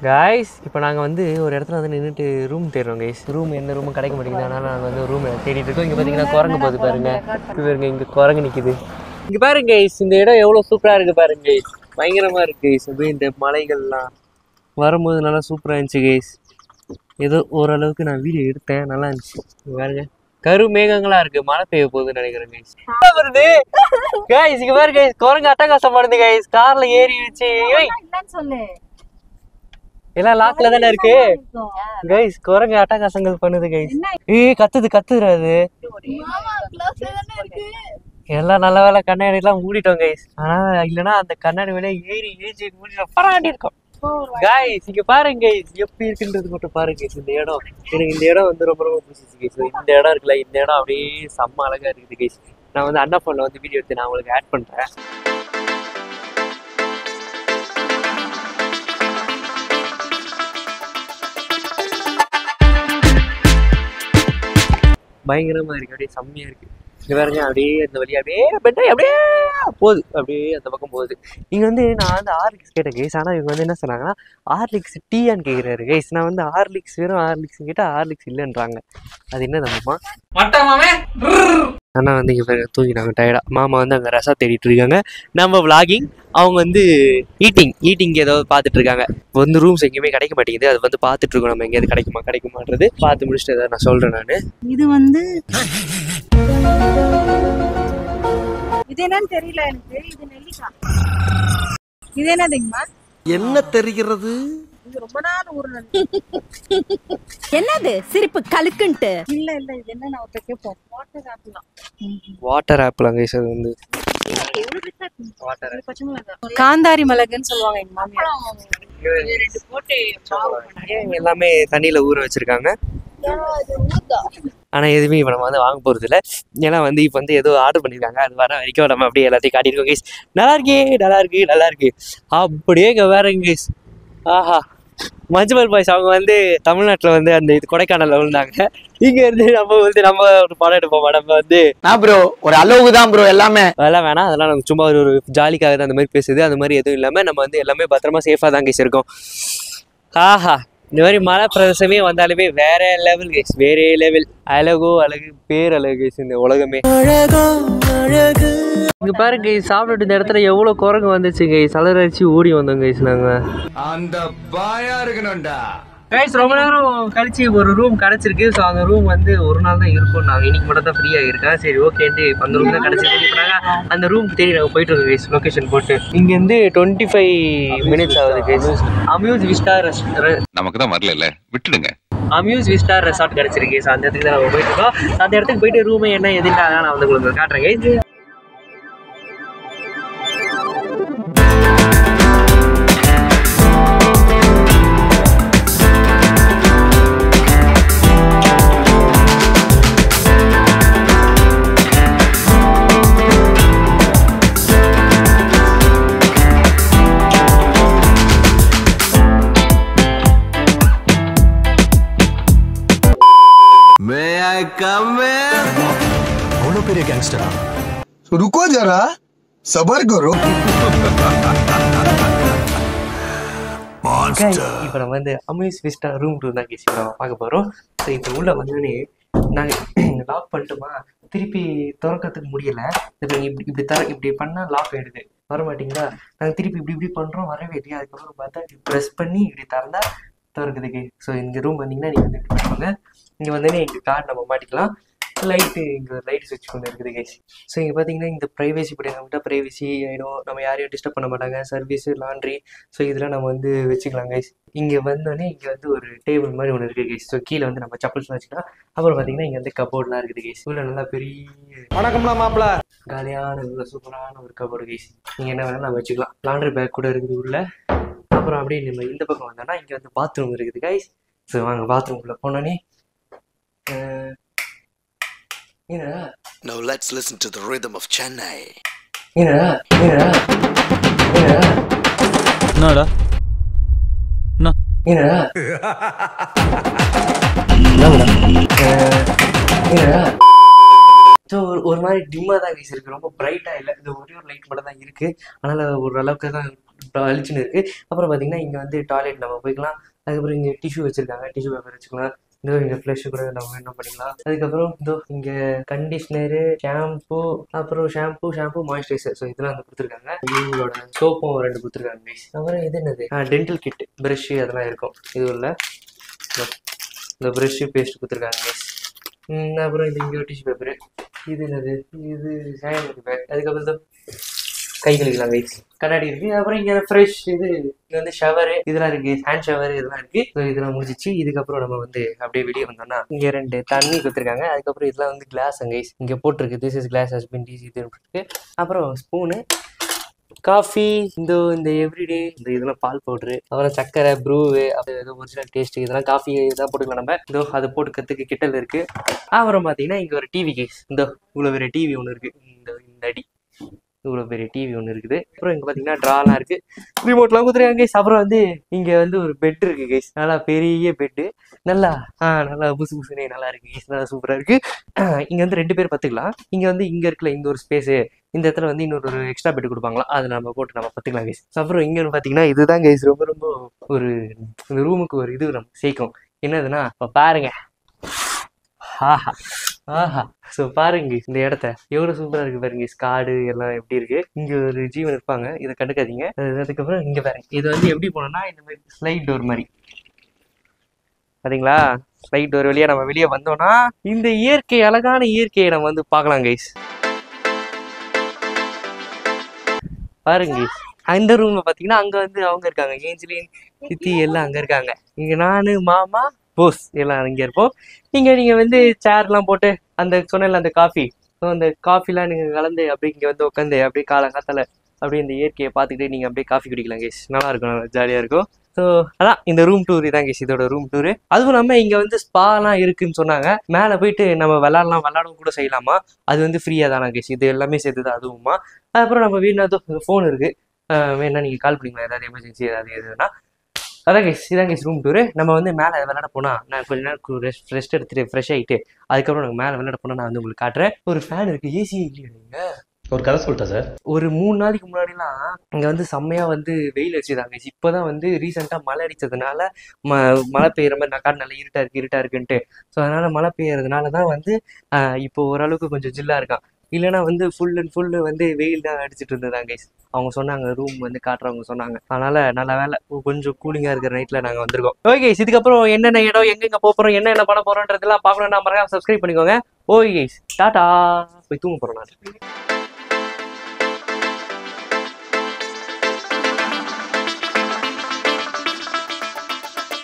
Guys இப்போ நாங்கள் வந்து ஒரு இடத்துல வந்து நின்றுட்டு ரூம் தேடுறோம் கைஸ். ரூம் எந்த ரூமும் கிடைக்க மாட்டேங்குது. அதனால் நாங்கள் வந்து ரூம் தேடிட்டு இருக்கோம். இங்கே பார்த்தீங்கன்னா குரங்கு போகுது பாருங்க. பாருங்க இங்கே குரங்கு நிற்குது. இங்கே பாருங்க கைஸ், இந்த இடம் எவ்வளோ சூப்பராக இருக்குது பாருங்க கைஸ். பயங்கரமாக இருக்குது கைஸ். அப்படியே இந்த மலைகள்லாம் வரும்போது நல்லா சூப்பராக இருந்துச்சு கைஸ். ஏதோ ஓரளவுக்கு நான் வீடியோ எடுத்தேன், நல்லா இருந்துச்சு. இங்கே பாருங்க கரு மேகங்களா இருக்கு, மழை பெய்ய போகுதுன்னு நினைக்கிறேன் கைஸ். வருது கைஸ், இங்கே பாருங்க கைஸ், குரங்கு அட்டகாசம் பண்ணுது கைஸ். கார்ல ஏறி வச்சு எல்லாம் லாக்ல தானே இருக்கு கைஸ். குரங்கு அட்டகாசங்கள் பண்ணுது கைஸ். கத்துறாது. எல்லாம் நல்ல வேலை கண்ணாடி எல்லாம் மூடிட்டோம் கைஸ். ஆனா இல்லைன்னா அந்த கண்ணாடி வேலை ஏறி ஏறி மூடிட்டோம், பராண்டி இருக்கோம் கைஸ். இங்க பாருங்க கைஸ், எப்படி இருக்குன்றது மட்டும் பாருங்க கைஸ். இந்த இடம் எனக்கு இந்த இடம் வந்து ரொம்ப ரொம்ப பிடிச்சிச்சு கைஸ். இந்த இடம் இருக்குல்ல, இந்த இடம் அப்படியே செம்ம அழகா இருக்குது கைஸ். நான் வந்து அண்ணா போன்ல வந்து வீடியோ எடுத்து நான் உங்களுக்கு ஆட் பண்றேன். பயங்கரமா இருக்கு, அப்படியே செம்மையா இருக்கு. இங்க பாருங்க அப்படியே அந்த வழியா அப்படியே அப்படியே போகுது, அப்படியே அந்த பக்கம் போகுது. இங்க வந்து நான் வந்து ஹார்லிக்ஸ் கேட்டேன் கைஸ். ஆனா இவங்க வந்து என்ன சொன்னாங்கன்னா ஹார்லிக்ஸ் டீயான்னு கேட்குறாரு கைஸ். நான் வந்து ஹார்லிக்ஸ் வெறும் ஹார்லிக்ஸ் கேட்டால் ஹார்லிக்ஸ் இல்லைன்றாங்க. அது என்ன தம்பா அண்ணா வந்து இங்கே பாருங்க தூங்கினாங்க டயர்டா. மாமா வந்து அங்கே ரசா தேடிட்டு இருக்காங்க. நம்ம விளாகிங், அவங்க வந்து ஈட்டிங் ஏதாவது பார்த்துட்டு இருக்காங்க. வந்து ரூம்ஸ் எங்கேயுமே கிடைக்க மாட்டேங்குது, அது வந்து பார்த்துட்டு இருக்கோம். நம்ம எங்கேயாவது கிடைக்குமான்றது பார்த்து முடிச்சுட்டு ஏதாவது நான் சொல்றேன். நான் இது வந்து இது என்னன்னு தெரியல எனக்கு. இது நெல்லிக்காய். இது என்னதுங்கம்மா? என்ன தெரிகிறது? இது ரொம்ப நாள் ஊர்னது. என்னது சிரிப்பு கலுக்குன்ட்டு? இல்ல இது என்ன நான் ஒருத்த கேட்போம். வாட்டர் ஆப்பிள் அங்கே அது வந்து காந்தாரி மிளகுன்னு சொல்லுவாங்க எங்க மாமியார். எல்லாமே தண்ணியில ஊற வச்சிருக்காங்க. ஆனா எதுவுமே இப்போ நம்ம வந்து வாங்க போறது இல்லை. ஏன்னா வந்து இப்போ வந்து ஏதோ ஆர்டர் பண்ணியிருக்காங்க. அது வர வரைக்கும் நம்ம அப்படியே எல்லாத்தையும் காட்டியிருக்கோம் கைஸ். நல்லா இருக்கு அப்படியே இங்கே வேற கைஸ். ஆஹா, மஞ்சுமல் பாய்ஸ் அவங்க வந்து தமிழ்நாட்டில் வந்து அந்த இது கொடைக்கானல்ல விழுந்தாங்க. இங்க இருந்து நம்ம ஒரு படம் எடுப்போம். நம்ம வந்து ப்ரோ ஒரு அளவுக்கு தான் ப்ரோ, எல்லாமே அதெல்லாம் வேணாம். அதெல்லாம் நம்ம சும்மா ஒரு ஜாலிக்காக தான் அந்த மாதிரி பேசுது. அந்த மாதிரி எதுவும் இல்லாமல் நம்ம வந்து எல்லாமே பத்திரமா சேஃபாக தான் கைஸ் இருக்கோம். ஆஹா, இந்த மாதிரி மலை பிரதேசமே வந்தாலுமே வேற லெவல் கைஸ், வேற லெவல். அழகு பேரழகு கைஸ் இந்த உலகமே. இங்க பாருங்க கைஸ், சாப்பிட்டுட்டு இந்த இடத்துல எவ்வளவு குரங்கு வந்துச்சு கைஸ். அலறடிச்சு ஓடி வந்தோம் கைஸ். நாங்க அந்த பாயா இருக்கணும்டா கைஸ். ரொம்ப நேரம் கழிச்சு ஒரு ரூம் கிடைச்சிருக்கு. ஸோ அந்த ரூம் வந்து ஒரு நாள் தான் இருக்கும். நாங்கள் இன்னைக்கு மட்டும் தான் ஃப்ரீயாக இருக்கேன். சரி ஓகேன்ட்டு அந்த ரூம் தான் கிடைச்சிருக்கு. இப்போ நாங்கள் அந்த ரூமுக்கு தேடி நாங்கள் போயிட்டு இருக்கோம் கைஸ். லொக்கேஷன் போட்டு இங்கேருந்து 25 minutes ஆகுது கைஸ். அம்யூஸ் விஸ்டா நமக்கு தான் வரல, விட்டுடுங்க. அம்யூஸ் விஸ்டா ரெசார்ட் கிடைச்சிருக்கு. ஸோ அந்த இடத்துக்கு தான் நம்ம போயிட்டு இருக்கோம். அந்த இடத்துக்கு போயிட்டு ரூமை என்ன எதுன்னு நான் வந்து உங்களுக்கு காட்டுறேன் கைஸ். गैंगस्टर रुको जरा सबर करो। இப்போ நம்ம வந்து அம்யூஸ் விஸ்டா ரூம் டூர் தான் கேசி நம்ம பார்க்க போகிறோம். ஸோ இப்போ உள்ள வந்தோடனே நாங்கள் லாக் பண்ணிட்டோமா, திருப்பி திறக்கிறதுக்கு முடியலை. இப்போ இப்படி பண்ணால் லாக் ஆகிடுது, வர மாட்டிங்களா. நாங்கள் திருப்பி இப்படி பண்ணுறோம், வரவே இல்லையா. அதுக்கப்புறம் பார்த்தா ப்ரெஸ் பண்ணி இப்படி திறந்தா திறக்குதுக்கு. ஸோ இந்த ரூம் வந்தீங்கன்னா நீங்கள் வந்து இப்படி பண்ணுவாங்க. இங்கே வந்தோடனே எங்கள் கார்டு நம்ம மாட்டிக்கலாம். லைட்டு இங்கே லைட் சுவிட்ச் கொண்டு இருக்குது கைஸ். ஸோ இங்கே பார்த்தீங்கன்னா இந்த ப்ரைவேசி இப்படி நம்மகிட்ட ப்ரைவேசி ஆகிடும். நம்ம யாரையும் டிஸ்டர்ப் பண்ண மாட்டாங்க. சர்வீஸு, லாண்ட்ரி, ஸோ இதெல்லாம் நம்ம வந்து வச்சுக்கலாம் கைஸ். இங்கே வந்தோடனே இங்கே வந்து ஒரு டேபிள் மாதிரி ஒன்று இருக்குது கைஸ். ஸோ கீழே வந்து நம்ம செப்பல்ஸ்லாம் வச்சுக்கலாம். அப்புறம் பார்த்தீங்கன்னா இங்கே வந்து கபோர்ட்லாம் இருக்குது கைஸ். உள்ள நல்லா பெரிய வணக்கம்லாம் மாப்பிள்ள, காலியான உள்ள சூப்பரான ஒரு கபோர்டு கைஸ். நீங்கள் என்ன வேணாலும் நம்ம வச்சுக்கலாம். லாண்ட்ரி பேக் கூட இருக்குது உள்ள. அப்புறம் அப்படியே நம்ம இந்த பக்கம் வந்தோம்னா இங்கே வந்து பாத்ரூம் இருக்குது கைஸ். ஸோ வாங்க பாத்ரூம்குள்ளே போனோன்னே Now let's listen to the rhythm of Chennai. என்னடா ஸோ ஒரு மாதிரி டிம்மாக தான் கைஸ் இருக்குது, ரொம்ப பிரைட்டாக இல்லை. இந்த ஒரே ஒரு லைட் மட்டும் தான் இருக்குது. அதனால் ஓரளவுக்கு தான் அழிச்சுன்னு இருக்கு. அப்புறம் பார்த்தீங்கன்னா இங்கே வந்து டாய்லெட் நம்ம போய்க்கலாம். அதுக்கப்புறம் இங்கே டிஷ்யூ வச்சிருக்காங்க, டிஷ்யூ பேப்பர் வச்சுக்கலாம். இதோ இங்கே ஃப்ளஷ் கூட நம்ம என்ன பண்ணிக்கலாம். அதுக்கப்புறம் இதோ இங்கே கண்டிஷ்னரு, ஷாம்பு, அப்புறம் ஷாம்பு மாய்ஸ்சரைசர். ஸோ இதெல்லாம் வந்து கொடுத்துருக்காங்க. இவங்களோட சோப்பும் 2 கொடுத்துருக்காங்க கைஸ். அப்புறம் இது என்னது டென்டல் கிட், ப்ரஷ்ஷு அதெல்லாம் இருக்கும். இது உள்ள இந்த ப்ரஷ்ஷு பேஸ்ட் கொடுத்துருக்காங்க கைஸ். அப்புறம் இது இங்கே டிஷ்யூ பேப்பரு. இது என்னது, இது சானிடரி பேக். அதுக்கப்புறம் இதோ கை கழுவிக்கலாம் கைஸ், கண்ணாடி இருக்கு. அப்புறம் இங்கே ஃப்ரெஷ் இது இங்கே வந்து ஷவரு இதெல்லாம் இருக்கு, ஹேண்ட் ஷவர் இதெல்லாம் இருக்கு. ஸோ இதெல்லாம் முடிஞ்சிச்சு. இதுக்கப்புறம் நம்ம வந்து அப்படியே வெளியே வந்தோம்னா இங்கே 2 தண்ணி கொடுத்துருக்காங்க. அதுக்கப்புறம் இதெல்லாம் வந்து கிளாஸ் கைஸ், இங்கே போட்டிருக்கு this is glass has been DC இருக்கு. அப்புறம் ஸ்பூனு, காஃபி, இந்த எவ்ரிடே இதெல்லாம் பால் பவுட்ரு, அப்புறம் சக்கரை, ப்ரூவு, அப்புறம் ஏதோ ஒரிஜினல் டேஸ்ட் இதெல்லாம் காஃபி இதெல்லாம் போட்டுக்கலாம் நம்ம. இதோ அதை போட்டுக்கிறதுக்கு கிட்டல் இருக்கு. அப்புறம் பார்த்தீங்கன்னா இங்கே ஒரு டிவி கேஸ், இவ்வளோ பெரிய டிவி ஒன்று இருக்கு. இந்த அடி இவ்வளோ பெரிய டிவி ஒன்று இருக்குது. அப்புறம் இங்கே பார்த்தீங்கன்னா ட்ராலாம் இருக்குது, ரிமோட்லாம் கொடுத்துருக்காங்க கைஸ். அப்புறம் வந்து இங்கே வந்து ஒரு பெட் இருக்குது கைஸ், நல்லா பெரிய பெட்டு, நல்லா நல்லா புசுனே நல்லா இருக்குது கைஸ், நல்லா சூப்பராக இருக்குது. இங்கே வந்து 2 பேர் பத்துக்கலாம். இங்கே வந்து இங்கே இருக்குல்ல இந்த ஒரு ஸ்பேஸு, இந்த இடத்துல வந்து இன்னொரு எக்ஸ்ட்ரா பெட் கொடுப்பாங்களா, அதில் நம்ம போட்டு நம்ம பத்துக்கலாம் கைஸ். அப்புறம் இங்கே பார்த்தீங்கன்னா இதுதான் கைஸ் ரொம்ப ரொம்ப ஒரு இந்த ரூமுக்கு ஒரு இது நம்ம சேர்க்கும். என்னதுன்னா இப்போ பாருங்க, ஆஹா ஸோ பாருங்க இந்த இடத்த எவ்வளோ சூப்பராக இருக்கு பாருங்க. காடு எல்லாம் எப்படி இருக்கு. இங்கே ஒரு ஜீவன் இருப்பாங்க, இதை கண்டுக்காதீங்க. அதுக்கப்புறம் இங்கே பாருங்க, இது வந்து எப்படி போனோம்னா இந்த மாதிரி ஸ்லைட் டோர் மாதிரி பார்த்தீங்களா. ஸ்லைட் டோர் வழியாக நம்ம வெளியே வந்தோம்னா இந்த இயற்கை, அழகான இயற்கையை நம்ம வந்து பார்க்கலாம் கைஸ். பாருங்க கைஸ், அந்த ரூம்ல பார்த்தீங்கன்னா அங்கே வந்து அவங்க இருக்காங்க, ஏஞ்சலின், சித்தி எல்லாம் அங்கே இருக்காங்க. இங்கே நான், மாமா, போஸ் எல்லாம் இங்கே இருப்போம். நீங்கள் வந்து சேர்லாம் போட்டு அந்த சொன்னல அந்த காஃபி, ஸோ அந்த காஃபிலாம் நீங்கள் கலந்து அப்படி இங்கே வந்து உட்காந்து அப்படியே காலங்காத்தால அப்படியே இந்த இயற்கையை பார்த்துக்கிட்டே நீங்கள் அப்படியே காஃபி குடிக்கலாம் கேஸ். நல்லா இருக்கும், நல்லா ஜாலியாக இருக்கும். ஸோ அதான் இந்த ரூம் டூர் இதான் கேஸ், இதோட ரூம் டூரு. அதுவும் இல்லாமல் இங்கே வந்து ஸ்பாலாம் இருக்குன்னு சொன்னாங்க. மேலே போயிட்டு நம்ம விளாடவும் கூட செய்யலாமா, அது வந்து ஃப்ரீயாக தானா கேஸ். இது எல்லாமே சேர்த்து தான் அதுவுமா. அதுக்கப்புறம் நம்ம வீட்டில் ஃபோன் இருக்குது, வேணா நீங்கள் கால் பண்ணிக்கலாம் ஏதாவது எமர்ஜென்சி ஏதாவது எதுனா. அதான் கைஸ், இதான் கைஸ் ரூம் டூரு. நம்ம வந்து மேலே விளையாட போனால் நான் கொஞ்ச நேரம் ரெஸ்ட் எடுத்துகிட்டு ஃப்ரெஷ் ஆகிட்டு அதுக்கப்புறம் நாங்கள் மேலே விளையாட போனால் நான் வந்து உங்களுக்கு காட்டுறேன். ஒரு ஃபேன் இருக்குது, ஏசி இல்லையா நீங்கள் ஒரு கதை சொல்லிட்டேன் சார். ஒரு 3 நாளைக்கு முன்னாடிலாம் இங்கே வந்து செம்மையாக வந்து வெயில் அடிச்சுதாங்க. இப்போ தான் வந்து ரீசெண்டாக மழை அடித்ததுனால மழை பெய்கிற மாதிரி நான் காட்டு நல்லா இருட்டாக இருக்குன்ட்டு. ஸோ அதனால் மழை பெய்யறதுனால தான் வந்து இப்போ ஓரளவுக்கு கொஞ்சம் ஜில்லாக இருக்கான். இல்லைனா வந்து ஃபுல் அண்ட் ஃபுல்லு வந்து வெயில் தான் அடிச்சுட்டு இருந்ததாங்க கைஸ். அவங்க சொன்னாங்க, ரூம் வந்து காட்டுறவங்க சொன்னாங்க. அதனால் நல்ல வேலை கொஞ்சம் கூலிங்காக இருக்கிற நைட்டில் நாங்கள் வந்திருக்கோம். ஓகே கைஸ், இதுக்கப்புறம் என்னென்ன இடம், எங்கெங்கே போகிறோம், என்ன பண்ண போகிறோன்றதெல்லாம் பார்க்கணுன்னா மறக்காம சப்ஸ்கிரைப் பண்ணிக்கோங்க. ஓகே கைஸ், டாடா, போய் தூங்க போகிறோம் நான்.